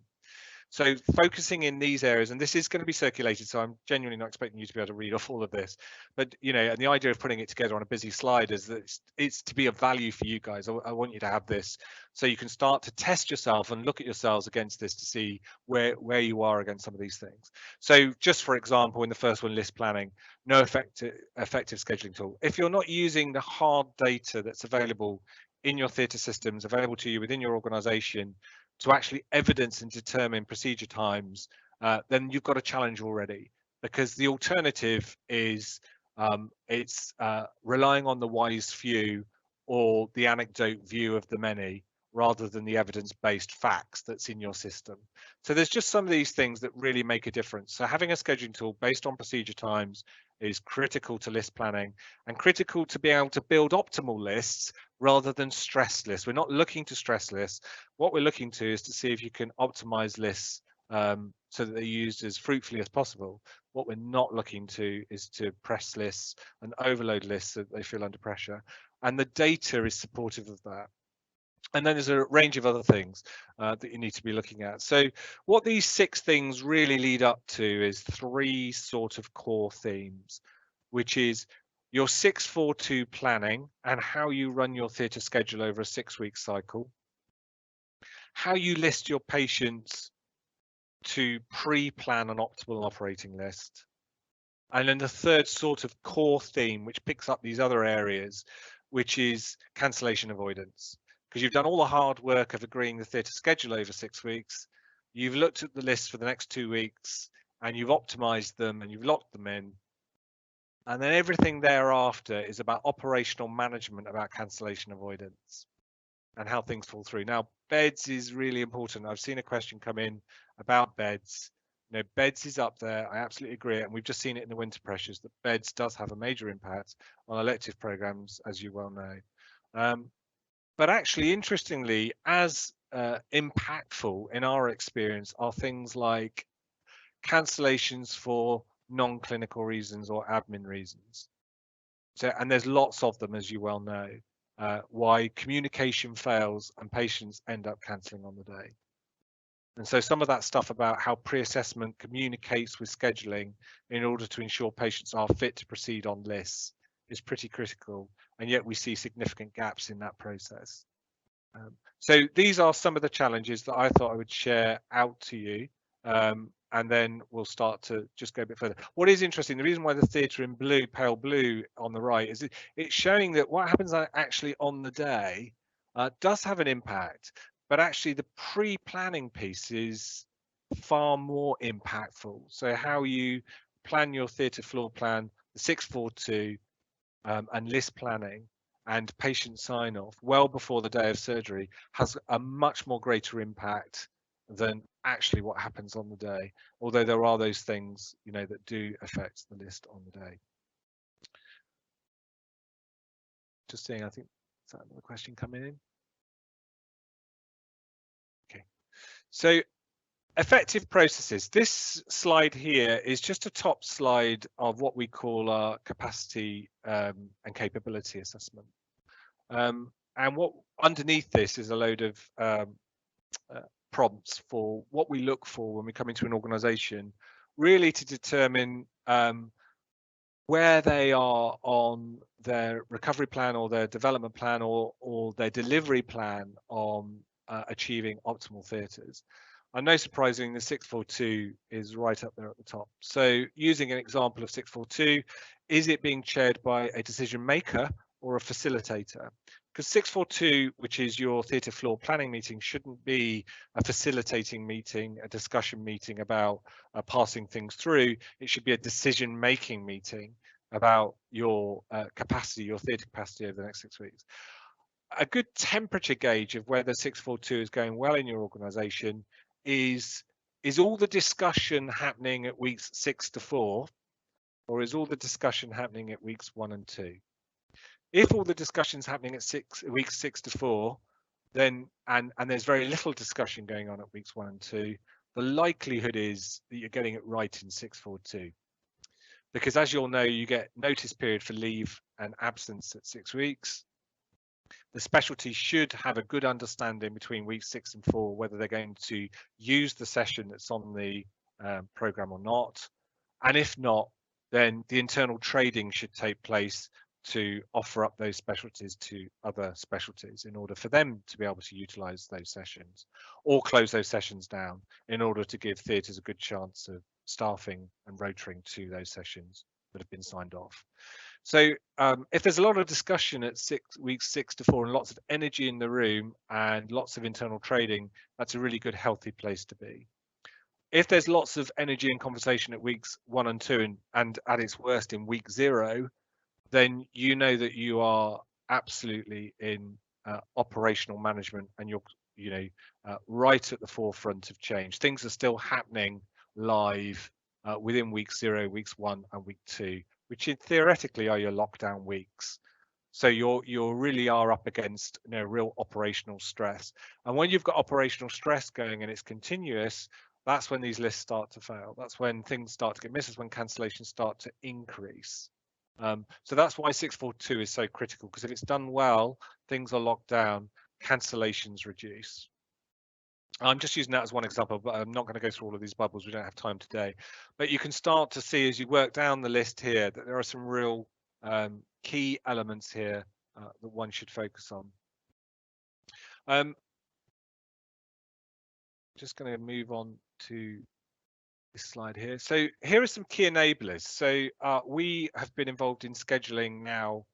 So focusing in these areas, and this is going to be circulated, so I'm genuinely not expecting you to be able to read off all of this, but and the idea of putting it together on a busy slide is that it's to be of value for you guys. I want you to have this so you can start to test yourself and look at yourselves against this to see where you are against some of these things. So just for example, in the first one, list planning, no effective scheduling tool. If you're not using the hard data that's available in your theatre systems, available to you within your organization, to actually evidence and determine procedure times, then you've got a challenge already, because the alternative is it's relying on the wise few or the anecdote view of the many rather than the evidence-based facts that's in your system. So there's just some of these things that really make a difference. So having a scheduling tool based on procedure times is critical to list planning and critical to be able to build optimal lists rather than stress lists. We're not looking to stress lists. What we're looking to is to see if you can optimize lists so that they're used as fruitfully as possible. What we're not looking to is to press lists and overload lists so that they feel under pressure. And the data is supportive of that. And then there's a range of other things that you need to be looking at. So what these 6 things really lead up to is 3 sort of core themes, which is your 6-4-2 planning and how you run your theatre schedule over a 6-week cycle, how you list your patients to pre-plan an optimal operating list, and then the third sort of core theme, which picks up these other areas, which is cancellation avoidance. Because you've done all the hard work of agreeing the theatre schedule over 6 weeks, you've looked at the list for the next 2 weeks, and you've optimized them and you've locked them in. And then everything thereafter is about operational management, about cancellation avoidance and how things fall through. Now, beds is really important. I've seen a question come in about beds. Beds is up there. I absolutely agree. And we've just seen it in the winter pressures that beds does have a major impact on elective programs, as you well know. But actually, interestingly, as impactful in our experience are things like cancellations for non-clinical reasons or admin reasons. So, and there's lots of them, as you well know, why communication fails and patients end up cancelling on the day. And so some of that stuff about how pre-assessment communicates with scheduling in order to ensure patients are fit to proceed on lists is pretty critical, and yet we see significant gaps in that process. So these are some of the challenges that I thought I would share out to you, and then we'll start to just go a bit further. What is interesting, the reason why the theatre in blue, pale blue on the right, is it's showing that what happens actually on the day does have an impact, but actually the pre-planning piece is far more impactful. So how you plan your theatre floor plan, the 6-4-2, and list planning and patient sign off well before the day of surgery has a much more greater impact than actually what happens on the day, although there are those things that do affect the list on the day. Just seeing, I think, is that another question coming in? Okay, so effective processes. This slide here is just a top slide of what we call our capacity and capability assessment. And what underneath this is a load of prompts for what we look for when we come into an organization, really to determine where they are on their recovery plan or their development plan or their delivery plan on achieving optimal theatres. And no surprising, the 6-4-2 is right up there at the top. So using an example of 6-4-2, is it being chaired by a decision maker or a facilitator? because 642, which is your theatre floor planning meeting, shouldn't be a facilitating meeting, a discussion meeting about passing things through. It should be a decision-making meeting about your capacity, your theatre capacity over the next 6 weeks. A good temperature gauge of whether 642 is going well in your organisation is all the discussion happening at weeks 6 to 4, or is all the discussion happening at weeks 1 and 2? If all the discussion's happening at weeks 6 to 4, then and there's very little discussion going on at weeks 1 and 2, the likelihood is that you're getting it right in 642. Because as you'll know, you get notice period for leave and absence at 6 weeks. The specialty should have a good understanding between weeks 6 and 4 whether they're going to use the session that's on the programme or not. And if not, then the internal trading should take place to offer up those specialties to other specialties in order for them to be able to utilise those sessions, or close those sessions down in order to give theatres a good chance of staffing and rotoring to those sessions that have been signed off. So if there's a lot of discussion at weeks 6 to 4 and lots of energy in the room and lots of internal trading, that's a really good, healthy place to be. If there's lots of energy and conversation at weeks 1 and 2 and at its worst in week 0, then you know that you are absolutely in operational management and you're right at the forefront of change. Things are still happening live within week 0, weeks 1 and week 2, which theoretically are your lockdown weeks. So you really are up against real operational stress. And when you've got operational stress going and it's continuous, that's when these lists start to fail. That's when things start to get missed. That's when cancellations start to increase. So that's why 642 is so critical, because if it's done well, things are locked down, cancellations reduce. I'm just using that as one example, but I'm not going to go through all of these bubbles. We don't have time today. But you can start to see as you work down the list here that there are some real key elements here that one should focus on. Just going to move on to this slide here. So here are some key enablers. So we have been involved in scheduling now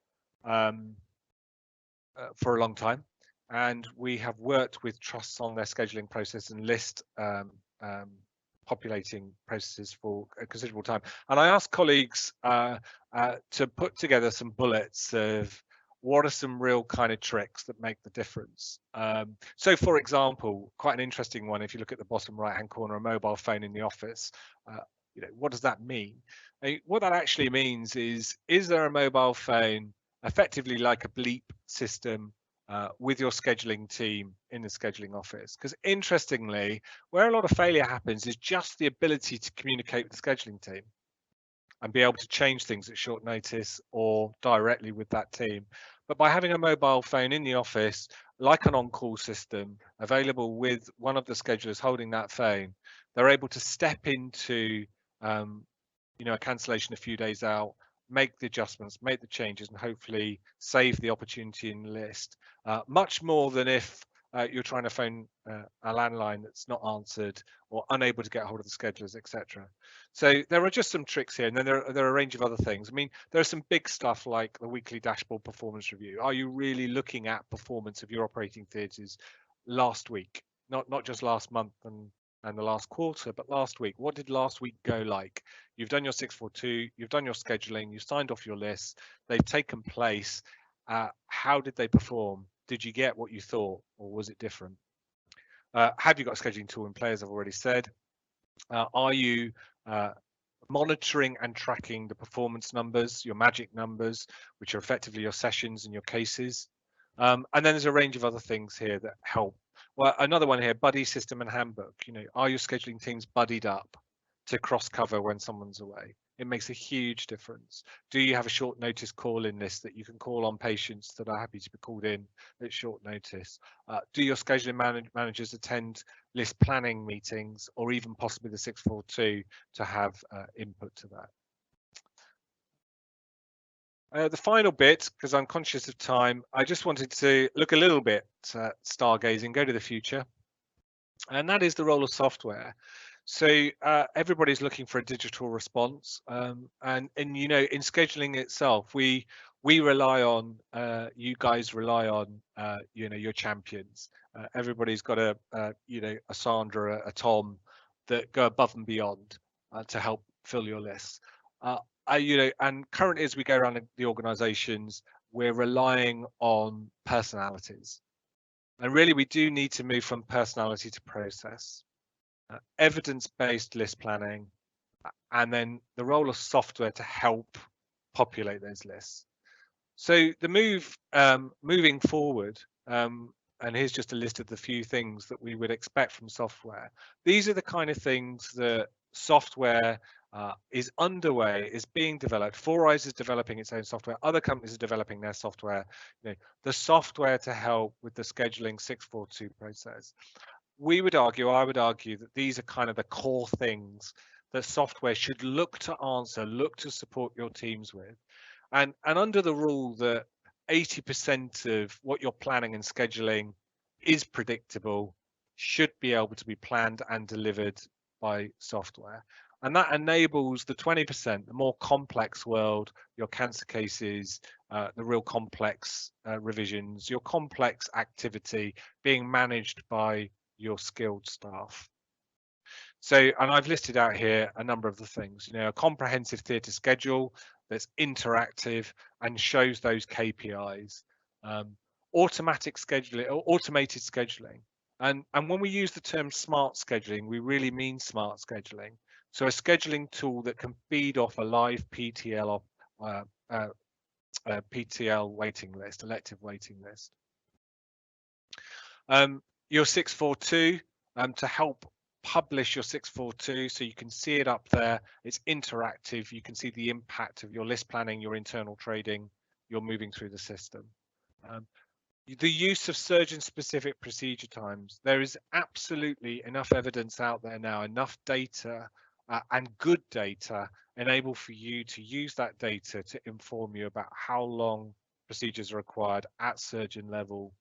for a long time, and we have worked with trusts on their scheduling process and list populating processes for a considerable time. And I asked colleagues to put together some bullets of what are some real kind of tricks that make the difference. So for example, quite an interesting one, if you look at the bottom right hand corner, a mobile phone in the office, what does that mean? What that actually means is there a mobile phone effectively like a bleep system with your scheduling team in the scheduling office? Because interestingly, where a lot of failure happens is just the ability to communicate with the scheduling team and be able to change things at short notice or directly with that team. But by having a mobile phone in the office, like an on-call system, available with one of the schedulers holding that phone, they're able to step into a cancellation a few days out, make the adjustments, make the changes, and hopefully save the opportunity in the list. Much more than if you're trying to phone a landline that's not answered or unable to get hold of the schedulers, etc. So there are just some tricks here, and then there are a range of other things. I mean, there are some big stuff like the weekly dashboard performance review. Are you really looking at performance of your operating theatres last week, not just last month and the last quarter, but last week? What did last week go like? You've done your 642, you've done your scheduling, you've signed off your lists, they've taken place. How did they perform? Did you get what you thought, or was it different? Have you got a scheduling tool in play, as I've already said? Are you monitoring and tracking the performance numbers, your magic numbers, which are effectively your sessions and your cases? And then there's a range of other things here that help. Well, another one here, buddy system and handbook. Are your scheduling teams buddied up to cross cover when someone's away? It makes a huge difference. Do you have a short notice call in list that you can call on patients that are happy to be called in at short notice? Do your scheduling managers attend list planning meetings, or even possibly the 642 to have input to that? The final bit, because I'm conscious of time, I just wanted to look a little bit stargazing, go to the future, and that is the role of software. So everybody's looking for a digital response, and you know, in scheduling itself, we rely on you guys rely on you know, your champions. Everybody's got a you know, a Sandra, a Tom that go above and beyond to help fill your lists. You know, and currently as we go around the organisations, we're relying on personalities, and really we do need to move from personality to process. Evidence-based list planning, and then the role of software to help populate those lists. So the moving forward, and here's just a list of the few things that we would expect from software. These are the kind of things that software is underway, is being developed. 4eyes is developing its own software. Other companies are developing their software. You know, the software to help with the scheduling 642 process. We would argue, I would argue, that these are kind of the core things that software should look to answer, look to support your teams with. And under the rule that 80% of what you're planning and scheduling is predictable, should be able to be planned and delivered by software. And that enables the 20%, the more complex world, your cancer cases, the real complex revisions, your complex activity being managed by your skilled staff. So, and I've listed out here a number of the things, you know, a comprehensive theatre schedule that's interactive and shows those KPIs, automatic scheduling or automated scheduling. And when we use the term smart scheduling, we really mean smart scheduling. So a scheduling tool that can feed off a live PTL PTL waiting list, elective waiting list. Your 642 to help publish your 642 so you can see it up there. It's interactive. You can see the impact of your list planning, your internal trading, you're moving through the system. The use of surgeon specific procedure times. There is absolutely enough evidence out there now, enough data and good data enable for you to use that data to inform you about how long procedures are required at surgeon level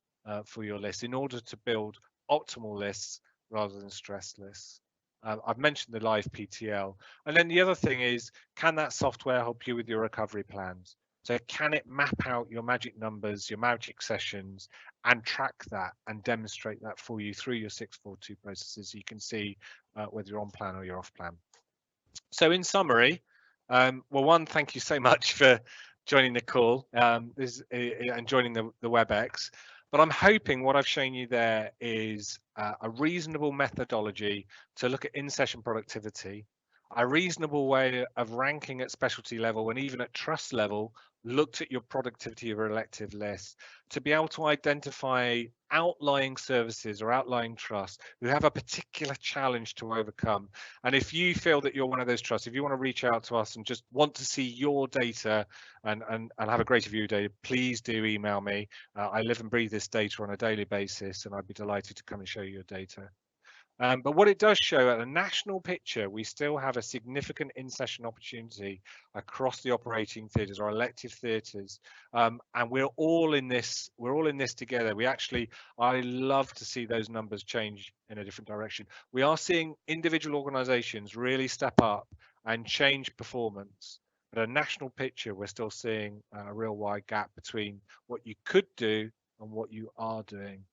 for your list in order to build optimal lists rather than stress lists. I've mentioned the live PTL. And then the other thing is, can that software help you with your recovery plans? So can it map out your magic numbers, your magic sessions, and track that and demonstrate that for you through your 642 processes so you can see whether you're on plan or you're off plan. So in summary, well, one, thank you so much for joining the call and joining the WebEx. But I'm hoping what I've shown you there is a reasonable methodology to look at in-session productivity, a reasonable way of ranking at specialty level and even at trust level, looked at your productivity of your elective list to be able to identify outlying services or outlying trusts who have a particular challenge to overcome. And if you feel that you're one of those trusts, if you want to reach out to us and just want to see your data and have a greater view of data, please do email me. I live and breathe this data on a daily basis, and I'd be delighted to come and show you your data. But what it does show at a national picture, we still have a significant in-session opportunity across the operating theatres or elective theatres, and we're all in this. We're all in this together. I love to see those numbers change in a different direction. We are seeing individual organisations really step up and change performance. But a national picture, we're still seeing a real wide gap between what you could do and what you are doing.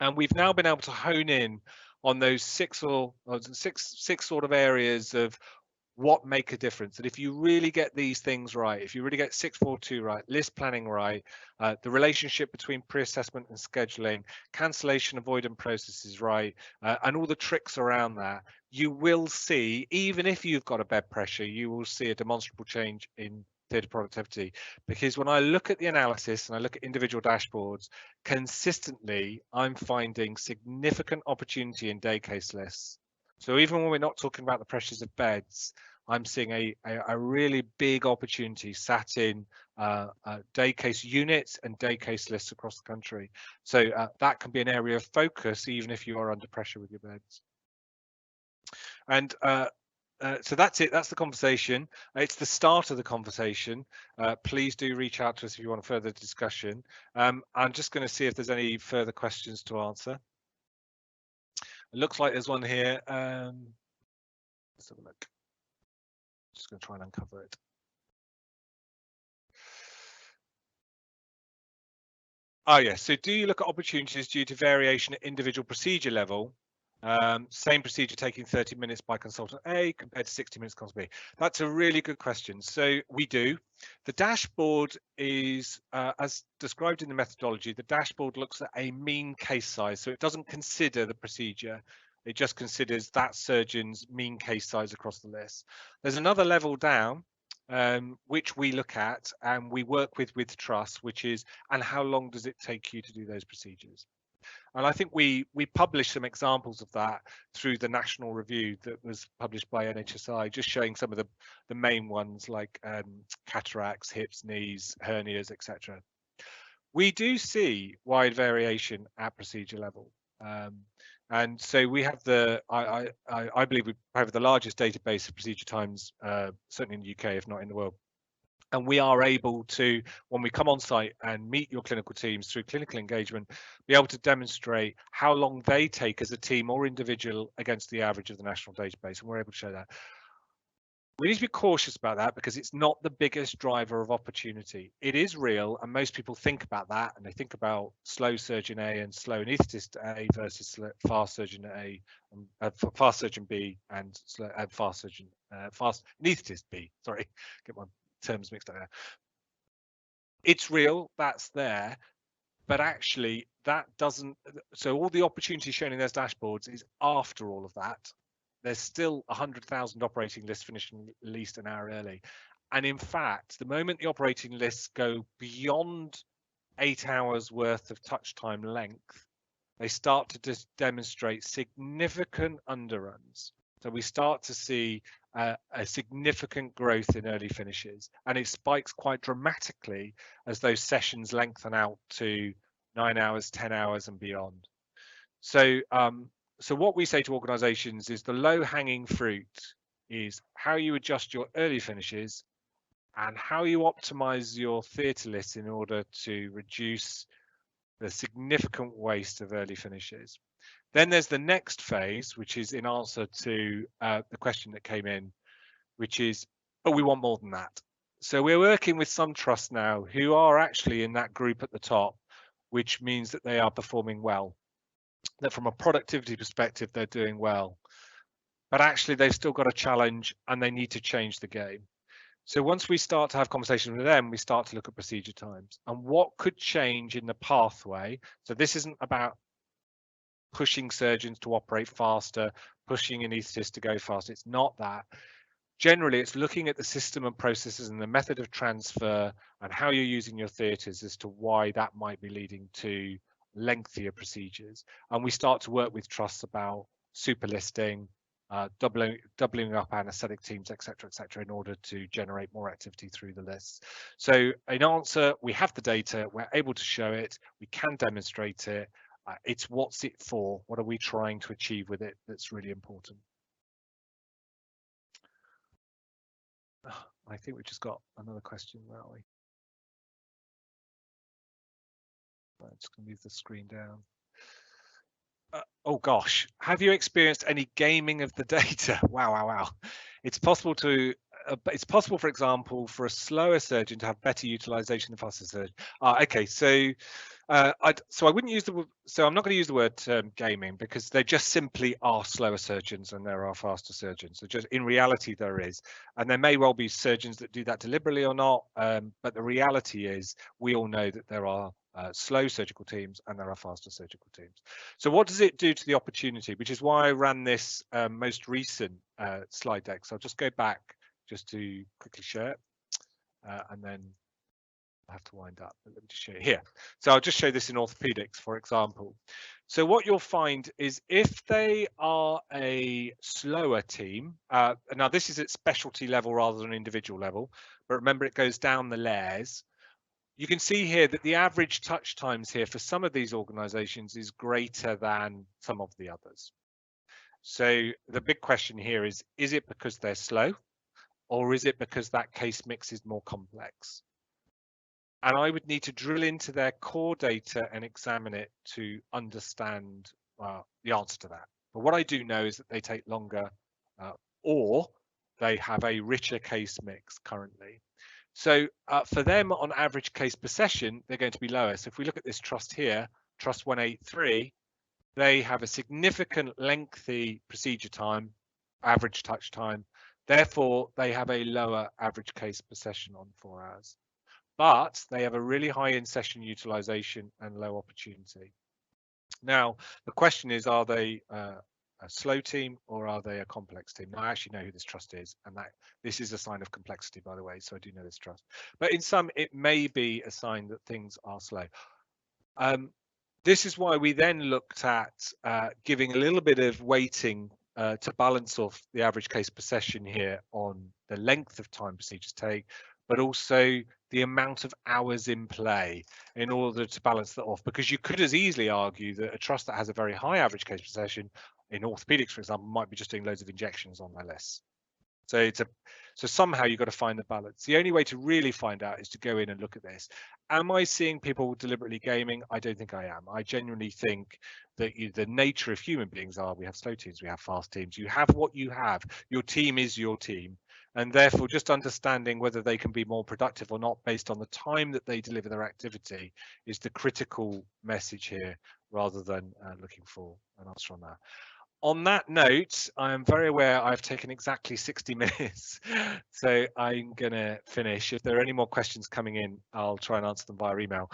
And we've now been able to hone in on those six sort of areas of what make a difference. And if you really get these things right, if you really get 642 right, list planning right, the relationship between pre-assessment and scheduling, cancellation avoidance processes right, and all the tricks around that, you will see, even if you've got a bed pressure, you will see a demonstrable change in theatre productivity. Because when I look at the analysis and I look at individual dashboards, consistently, I'm finding significant opportunity in day case lists. So even when we're not talking about the pressures of beds, I'm seeing a really big opportunity sat in day case units and day case lists across the country. So that can be an area of focus, even if you are under pressure with your beds. And so that's it. That's the conversation. It's the start of the conversation. Please do reach out to us if you want a further discussion. I'm just going to see if there's any further questions to answer. It looks like there's one here. Let's have a look. Just going to try and uncover it. Oh, yes. So do you look at opportunities due to variation at individual procedure level? Same procedure taking 30 minutes by consultant A compared to 60 minutes consultant B. That's a really good question. So we do. The dashboard is, as described in the methodology, the dashboard looks at a mean case size. So it doesn't consider the procedure. It just considers that surgeon's mean case size across the list. There's another level down, which we look at and we work with trust, which is, and how long does it take you to do those procedures? And I think we published some examples of that through the national review that was published by NHSI, just showing some of the main ones like cataracts, hips, knees, hernias, etc. We do see wide variation at procedure level. And so we have I believe we have the largest database of procedure times, certainly in the UK, if not in the world. And we are able to, when we come on site and meet your clinical teams through clinical engagement, be able to demonstrate how long they take as a team or individual against the average of the national database. And we're able to show that. We need to be cautious about that because it's not the biggest driver of opportunity. It is real, and most people think about that, and they think about slow surgeon A and slow anaesthetist A versus fast surgeon A, fast surgeon B, and fast anaesthetist B. Sorry, get my terms mixed up there. It's real, that's there, but actually that doesn't. So all the opportunity shown in those dashboards is after all of that. There's still 100,000 operating lists finishing at least an hour early. And in fact, the moment the operating lists go beyond 8 hours worth of touch time length, they start to demonstrate significant underruns. So we start to see a significant growth in early finishes, and it spikes quite dramatically as those sessions lengthen out to 9 hours, 10 hours and beyond. So so what we say to organizations is the low-hanging fruit is how you adjust your early finishes and how you optimize your theatre lists in order to reduce the significant waste of early finishes. Then there's the next phase, which is in answer to the question that came in, which is, but we want more than that. So we're working with some trusts now who are actually in that group at the top, which means that they are performing well. That from a productivity perspective, they're doing well, but actually they've still got a challenge and they need to change the game. So once we start to have conversations with them, we start to look at procedure times and what could change in the pathway. So this isn't about pushing surgeons to operate faster, pushing anaesthetists to go faster. It's not that. Generally, it's looking at the system and processes and the method of transfer and how you're using your theatres as to why that might be leading to lengthier procedures. And we start to work with trusts about super listing, doubling up anaesthetic teams, etc., in order to generate more activity through the lists. So in answer, we have the data, we're able to show it, we can demonstrate it. It's what's it for? What are we trying to achieve with it? That's really important. I think we've just got another question, aren't we? I'm just going to move the screen down. Oh gosh, have you experienced any gaming of the data? Wow. It's possible to, for example, for a slower surgeon to have better utilization than faster surgeon. Okay, so I wouldn't use I'm not going to use the word gaming because they just simply are slower surgeons and there are faster surgeons. So just in reality there is, and there may well be surgeons that do that deliberately or not, but the reality is we all know that there are slow surgical teams and there are faster surgical teams. So what does it do to the opportunity, which is why I ran this most recent slide deck. So I'll just go back just to quickly share it and then I have to wind up, but let me just show you here. So I'll just show this in orthopedics, for example. So what you'll find is if they are a slower team, now this is at specialty level rather than individual level, but remember it goes down the layers. You can see here that the average touch times here for some of these organizations is greater than some of the others. So the big question here is it because they're slow or is it because that case mix is more complex? And I would need to drill into their core data and examine it to understand the answer to that. But what I do know is that they take longer, or they have a richer case mix currently. So for them, on average case per session, they're going to be lower. So if we look at this trust here, trust 183, they have a significant lengthy procedure time, average touch time. Therefore, they have a lower average case per session on 4 hours. But they have a really high in-session utilization and low opportunity. Now, the question is, are they a slow team or are they a complex team? Now, I actually know who this trust is, and that this is a sign of complexity, by the way, so I do know this trust. But in some, it may be a sign that things are slow. This is why we then looked at giving a little bit of weighting to balance off the average case per session here on the length of time procedures take, but also the amount of hours in play in order to balance that off. Because you could as easily argue that a trust that has a very high average case per session in orthopedics, for example, might be just doing loads of injections on their list. So somehow you've got to find the balance. The only way to really find out is to go in and look at this. Am I seeing people deliberately gaming? I don't think I am. I genuinely think that the nature of human beings are, we have slow teams, we have fast teams. You have what you have. Your team is your team. And therefore, just understanding whether they can be more productive or not based on the time that they deliver their activity is the critical message here, rather than looking for an answer on that. On that note, I am very aware I've taken exactly 60 minutes, so I'm going to finish. If there are any more questions coming in, I'll try and answer them via email.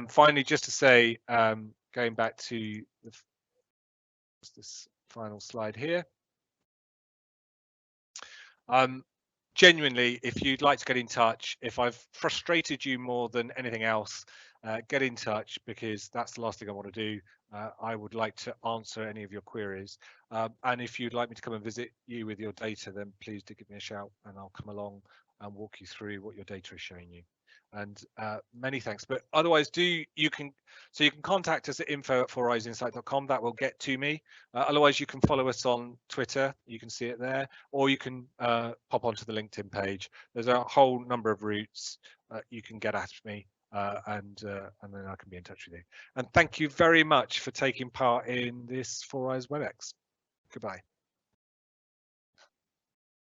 Finally, just to say, going back to this final slide here, genuinely, if you'd like to get in touch, if I've frustrated you more than anything else, get in touch, because that's the last thing I want to do. I would like to answer any of your queries. And if you'd like me to come and visit you with your data, then please do give me a shout and I'll come along and walk you through what your data is showing you. And many thanks. But otherwise, you can contact us at info@4eyeinsight.com. That will get to me. Otherwise, you can follow us on Twitter. You can see it there, or you can pop onto the LinkedIn page. There's a whole number of routes you can get at me, and then I can be in touch with you. And thank you very much for taking part in this 4 Eyes WebEx. Goodbye.